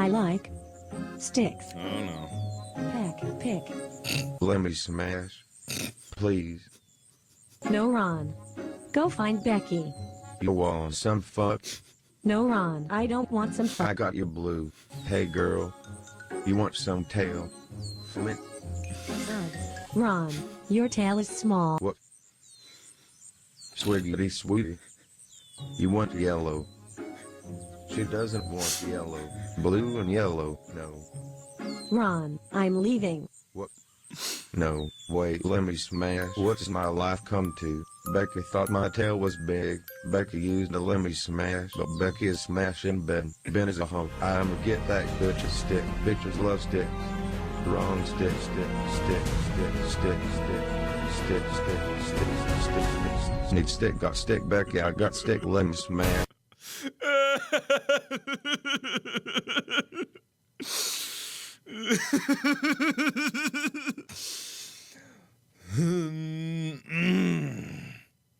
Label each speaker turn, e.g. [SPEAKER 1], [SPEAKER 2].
[SPEAKER 1] I like sticks.
[SPEAKER 2] Oh no.
[SPEAKER 1] Pick.
[SPEAKER 3] Let me smash. Please.
[SPEAKER 1] No, Ron. Go find Becky.
[SPEAKER 3] You want some fuck?
[SPEAKER 1] No, Ron, I don't want some
[SPEAKER 3] I
[SPEAKER 1] fun.
[SPEAKER 3] got your blue. Hey girl. You want some tail? Flint.
[SPEAKER 1] Ron, your tail is small.
[SPEAKER 3] What? Swiggity sweetie. You want yellow. She doesn't want yellow. Blue and yellow, no.
[SPEAKER 1] Ron, I'm leaving.
[SPEAKER 3] What? No, wait, let me smash. What does my life come to? Becky thought my tail was big. Becky used a let me smash, but Becky is smashing Ben. Ben is a hoe. I'ma get that bitch a stick. Bitches love sticks. Wrong stick. Need stick, got stick, Becky, I got stick, let me smash.